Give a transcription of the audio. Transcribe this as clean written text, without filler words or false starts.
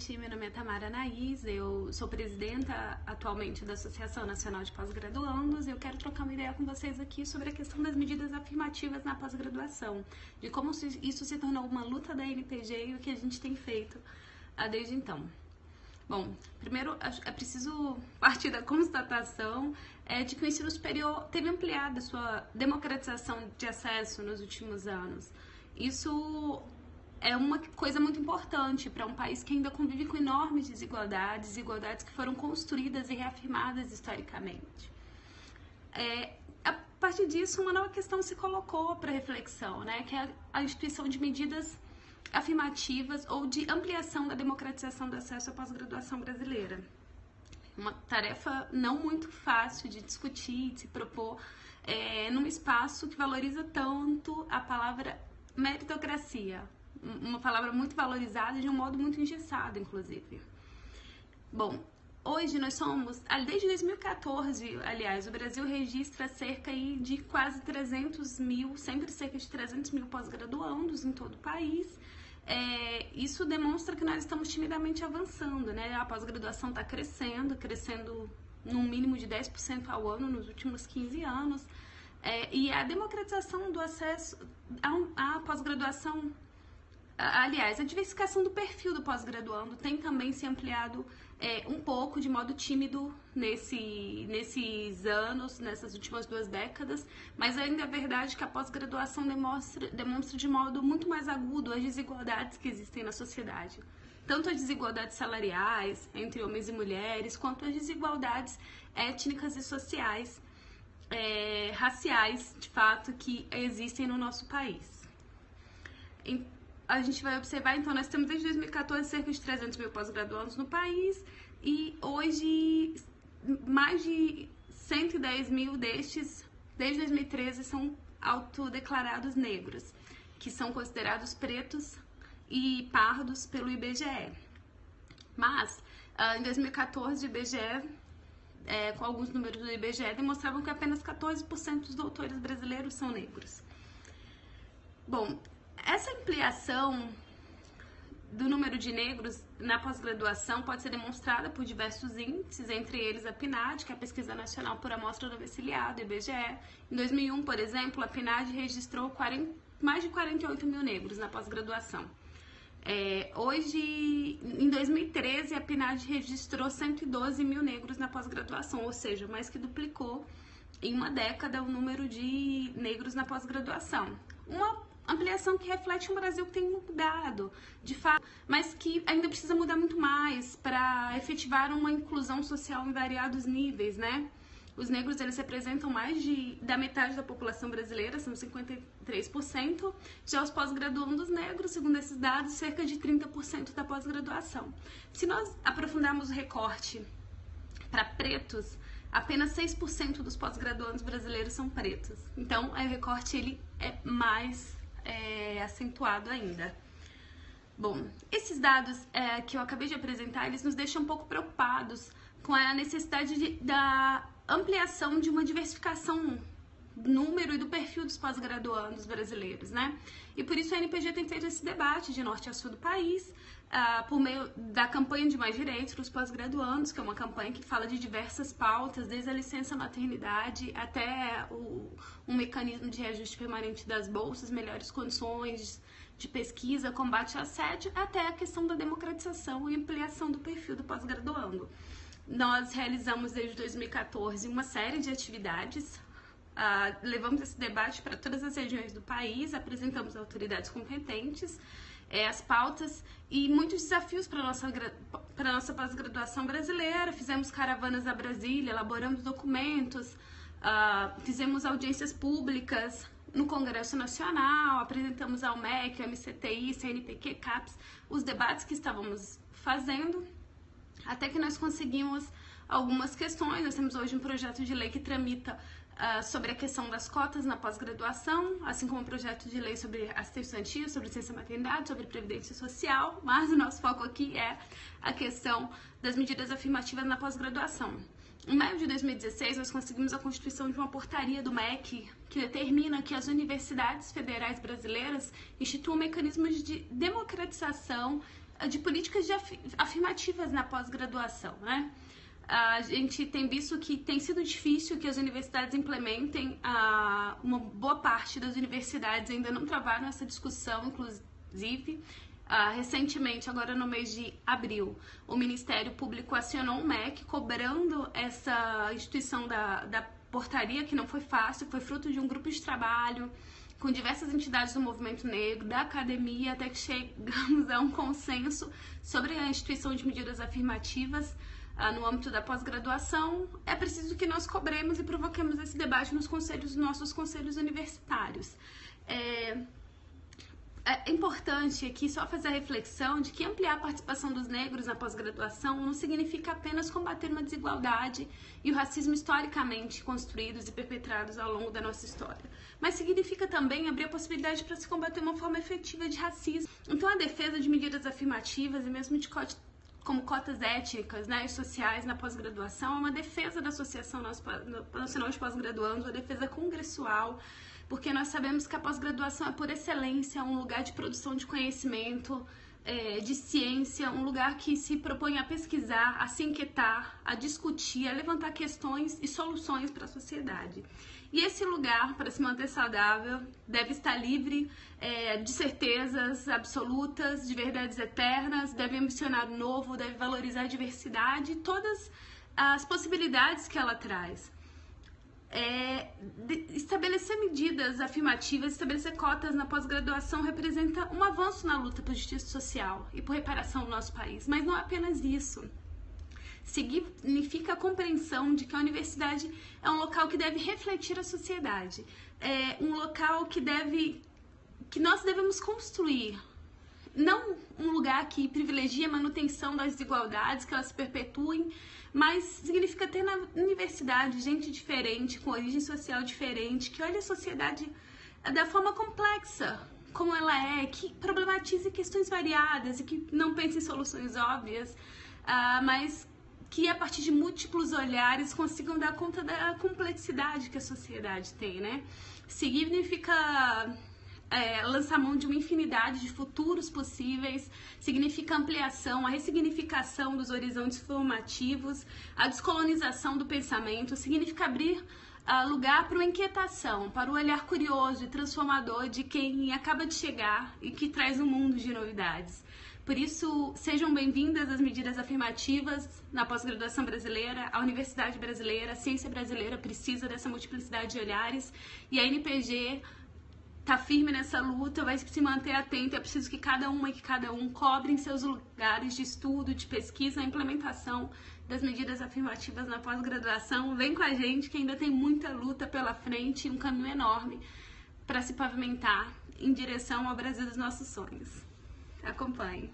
gente, meu nome é Tamara Anaís, eu sou presidenta atualmente da Associação Nacional de Pós-Graduandos e eu quero trocar uma ideia com vocês aqui sobre a questão das medidas afirmativas na pós-graduação, de como isso se tornou uma luta da NPG e o que a gente tem feito desde então. Bom, primeiro é preciso partir da constatação de que o ensino superior teve ampliado a sua democratização de acesso nos últimos anos. Isso é uma coisa muito importante para um país que ainda convive com enormes desigualdades que foram construídas e reafirmadas historicamente. A partir disso, uma nova questão se colocou para reflexão, né, que é a instituição de medidas afirmativas ou de ampliação da democratização do acesso à pós-graduação brasileira. Uma tarefa não muito fácil de discutir, de se propor, num espaço que valoriza tanto a palavra meritocracia, uma palavra muito valorizada de um modo muito engessado, inclusive. Bom, hoje nós somos, desde 2014, aliás, o Brasil registra cerca de quase 300 mil, sempre cerca de 300 mil pós-graduandos em todo o país. Isso demonstra que nós estamos timidamente avançando, né? A pós-graduação está crescendo num mínimo de 10% ao ano nos últimos 15 anos. E a democratização do acesso à pós-graduação, aliás, a diversificação do perfil do pós-graduando tem também se ampliado um pouco, de modo tímido, nesses anos, nessas últimas 2 décadas, mas ainda é verdade que a pós-graduação demonstra de modo muito mais agudo as desigualdades que existem na sociedade. Tanto as desigualdades salariais entre homens e mulheres, quanto as desigualdades étnicas e sociais, raciais, de fato, que existem no nosso país. A gente vai observar, então, nós temos desde 2014 cerca de 300 mil pós-graduandos no país e hoje mais de 110 mil destes, desde 2013, são autodeclarados negros, que são considerados pretos e pardos pelo IBGE. Mas, em 2014, o IBGE, com alguns números do IBGE, demonstravam que apenas 14% dos doutores brasileiros são negros. Bom, essa ampliação do número de negros na pós-graduação pode ser demonstrada por diversos índices, entre eles a PNAD, que é a Pesquisa Nacional por Amostra Domiciliar, do IBGE. Em 2001, por exemplo, a PNAD registrou mais de 48 mil negros na pós-graduação. Hoje, em 2013, a PNAD registrou 112 mil negros na pós-graduação, ou seja, mais que duplicou em uma década o número de negros na pós-graduação. Uma ampliação que reflete um Brasil que tem mudado, de fato, mas que ainda precisa mudar muito mais para efetivar uma inclusão social em variados níveis, né? Os negros, eles representam mais da metade da população brasileira, são 53%. Já os pós-graduandos negros, segundo esses dados, cerca de 30% da pós-graduação. Se nós aprofundarmos o recorte para pretos, apenas 6% dos pós-graduandos brasileiros são pretos. Então, o recorte ele é mais acentuado ainda. Bom, esses dados que eu acabei de apresentar, eles nos deixam um pouco preocupados com a necessidade da ampliação de uma diversificação do número e do perfil dos pós-graduandos brasileiros, né? E por isso a NPG tem feito esse debate de norte a sul do país, por meio da campanha de Mais Direitos para os Pós-Graduandos, que é uma campanha que fala de diversas pautas, desde a licença maternidade até um mecanismo de reajuste permanente das bolsas, melhores condições de pesquisa, combate ao assédio, até a questão da democratização e ampliação do perfil do pós-graduando. Nós realizamos desde 2014 uma série de atividades, levamos esse debate para todas as regiões do país, apresentamos autoridades competentes, as pautas e muitos desafios para a nossa pós-graduação brasileira. Fizemos caravanas a Brasília, elaboramos documentos, fizemos audiências públicas no Congresso Nacional, apresentamos ao MEC, ao MCTI, CNPq, CAPES, os debates que estávamos fazendo, até que nós conseguimos algumas questões. Nós temos hoje um projeto de lei que tramita sobre a questão das cotas na pós-graduação, assim como um projeto de lei sobre assistência estudantil, sobre licença maternidade, sobre previdência social, mas o nosso foco aqui é a questão das medidas afirmativas na pós-graduação. Em maio de 2016, nós conseguimos a constituição de uma portaria do MEC que determina que as universidades federais brasileiras instituam mecanismos de democratização de políticas afirmativas na pós-graduação, né? A gente tem visto que tem sido difícil que as universidades implementem, uma boa parte das universidades ainda não travaram essa discussão, inclusive. Recentemente, agora no mês de abril, o Ministério Público acionou o MEC cobrando essa instituição da portaria, que não foi fácil, foi fruto de um grupo de trabalho com diversas entidades do movimento negro, da academia, até que chegamos a um consenso sobre a instituição de medidas afirmativas no âmbito da pós-graduação. É preciso que nós cobremos e provoquemos esse debate nos nossos conselhos universitários. É importante aqui só fazer a reflexão de que ampliar a participação dos negros na pós-graduação não significa apenas combater uma desigualdade e o racismo historicamente construídos e perpetrados ao longo da nossa história, mas significa também abrir a possibilidade para se combater uma forma efetiva de racismo. Então, a defesa de medidas afirmativas e mesmo como cotas étnicas, né, e sociais na pós-graduação é uma defesa da Associação Nacional de Pós-Graduandos, uma defesa congressual, porque nós sabemos que a pós-graduação é, por excelência, um lugar de produção de conhecimento, de ciência, um lugar que se propõe a pesquisar, a se inquietar, a discutir, a levantar questões e soluções para a sociedade. E esse lugar, para se manter saudável, deve estar livre de certezas absolutas, de verdades eternas, deve ambicionar o novo, deve valorizar a diversidade e todas as possibilidades que ela traz. Estabelecer medidas afirmativas, estabelecer cotas na pós-graduação representa um avanço na luta por justiça social e por reparação no nosso país, mas não é apenas isso. Significa a compreensão de que a universidade é um local que deve refletir a sociedade, é um local que nós devemos construir, não um lugar que privilegia a manutenção das desigualdades, que elas se perpetuem, mas significa ter na universidade gente diferente, com origem social diferente, que olha a sociedade da forma complexa, como ela é, que problematize questões variadas e que não pense em soluções óbvias, mas que a partir de múltiplos olhares consigam dar conta da complexidade que a sociedade tem, né? Significa lançar mão de uma infinidade de futuros possíveis, significa ampliação, a ressignificação dos horizontes formativos, a descolonização do pensamento, significa abrir lugar para uma inquietação, para o olhar curioso e transformador de quem acaba de chegar e que traz um mundo de novidades. Por isso, sejam bem-vindas as medidas afirmativas na pós-graduação brasileira. A Universidade Brasileira, a ciência brasileira precisa dessa multiplicidade de olhares e a NPG está firme nessa luta, vai se manter atento. É preciso que cada uma e que cada um cobrem seus lugares de estudo, de pesquisa, a implementação das medidas afirmativas na pós-graduação. Vem com a gente que ainda tem muita luta pela frente e um caminho enorme para se pavimentar em direção ao Brasil dos nossos sonhos. Acompanhe.